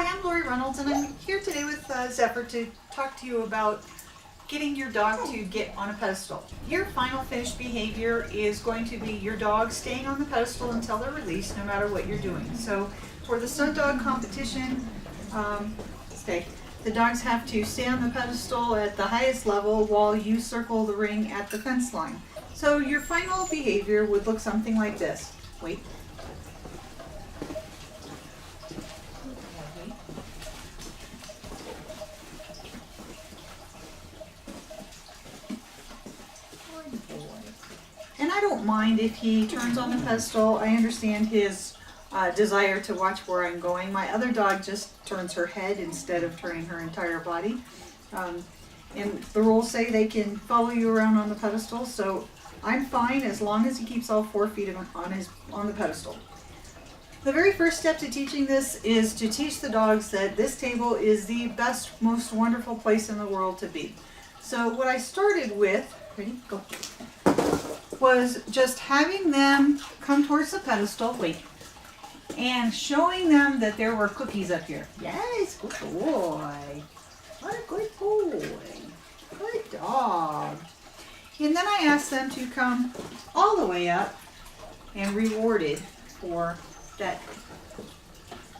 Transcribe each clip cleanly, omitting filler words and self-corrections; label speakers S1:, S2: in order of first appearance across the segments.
S1: Hi, I'm Lori Reynolds, and I'm here today with Zephyr to talk to you about getting your dog to get on a pedestal. Your final finished behavior is going to be your dog staying on the pedestal until they're released, no matter what you're doing. So for the stunt dog competition, the dogs have to stay on the pedestal at the highest level while you circle the ring at the fence line. So your final behavior would look something like this. Wait. And I don't mind if he turns on the pedestal. I understand his desire to watch where I'm going. My other dog just turns her head instead of turning her entire body. And the rules say they can follow you around on the pedestal, so I'm fine as long as he keeps all 4 feet on the pedestal. The very first step to teaching this is to teach the dogs that this table is the best, most wonderful place in the world to be. So what I started with, ready, go, was just having them come towards the pedestal, wait, and showing them that there were cookies up here. Yes, good boy. What a good boy. Good dog. And then I asked them to come all the way up and rewarded for that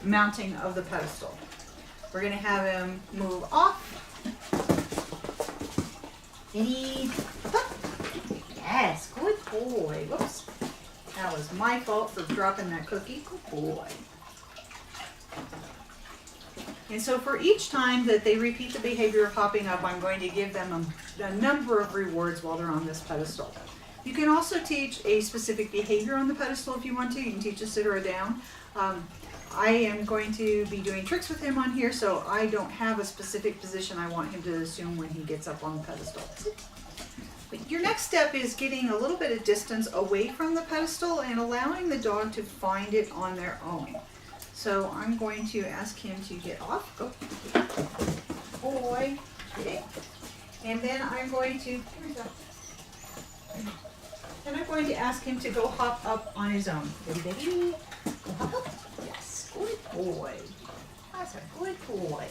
S1: mounting of the pedestal. We're going to have him move off. Ready? Yes, good boy. Whoops. That was my fault for dropping that cookie. Good boy. And so for each time that they repeat the behavior of hopping up, I'm going to give them a number of rewards while they're on this pedestal. You can also teach a specific behavior on the pedestal if you want to. You can teach a sit or a down. I am going to be doing tricks with him on here, so I don't have a specific position I want him to assume when he gets up on the pedestal. But your next step is getting a little bit of distance away from the pedestal and allowing the dog to find it on their own. So I'm going to ask him to get off. Go. Boy. Okay. And then I'm going to ask him to go hop up on his own. Ready, baby? Go hop up. Yes. Good boy. That's a good boy.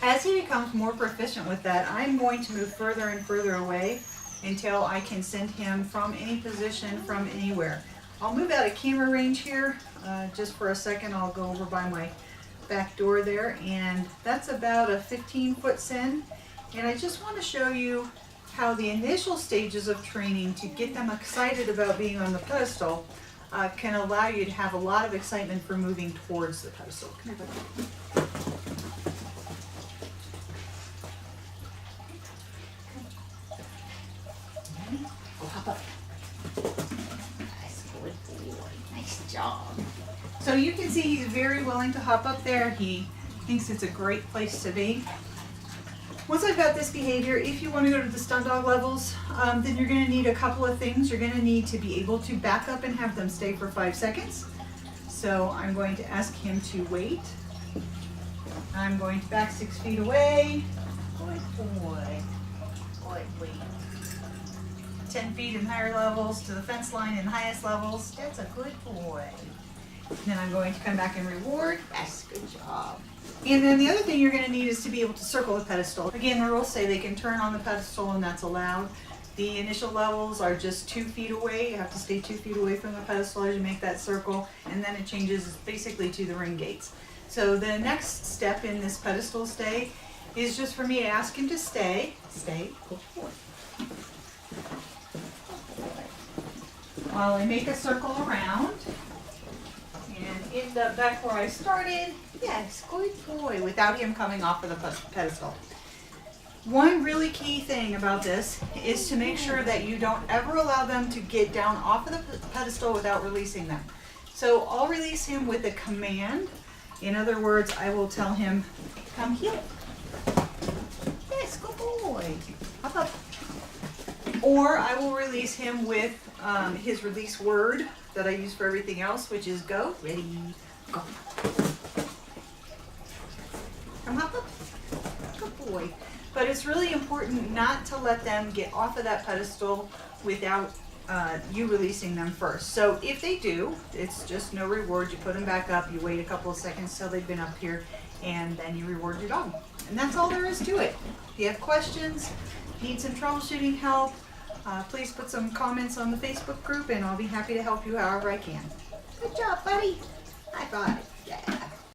S1: As he becomes more proficient with that, I'm going to move further and further away until I can send him from any position, from anywhere. I'll move out of camera range here just for a second. I'll go over by my back door there, and that's about a 15-foot send. And I just want to show you how the initial stages of training to get them excited about being on the pedestal can allow you to have a lot of excitement for moving towards the pedestal. Come here, buddy. Go hop up. Nice, good boy. Nice job. So you can see he's very willing to hop up there. He thinks it's a great place to be. Once I've got this behavior, if you want to go to the stunt dog levels, then you're going to need a couple of things. You're going to need to be able to back up and have them stay for 5 seconds. So I'm going to ask him to wait. I'm going to back 6 feet away. Good boy. Good boy. 10 feet in higher levels to the fence line in highest levels. That's a good boy. And then I'm going to come back and reward. Yes, good job. And then the other thing you're going to need is to be able to circle the pedestal. Again, the rules say they can turn on the pedestal and that's allowed. The initial levels are just 2 feet away. You have to stay 2 feet away from the pedestal as you make that circle, and then it changes basically to the ring gates. So the next step in this pedestal stay is just for me to ask him to stay. Stay. Good boy. While I make a circle around and end up back where I started. Yes, good boy, without him coming off of the pedestal. One really key thing about this is to make sure that you don't ever allow them to get down off of the pedestal without releasing them. So I'll release him with a command. In other words, I will tell him, come here. Yes, good boy. Hop up. Or I will release him with his release word that I use for everything else, which is go. Ready, go. Come hop up. Good boy. But it's really important not to let them get off of that pedestal without you releasing them first. So if they do, it's just no reward. You put them back up, you wait a couple of seconds till they've been up here, and then you reward your dog. And that's all there is to it. If you have questions, need some troubleshooting help, please put some comments on the Facebook group and I'll be happy to help you however I can. Good job, buddy. High five.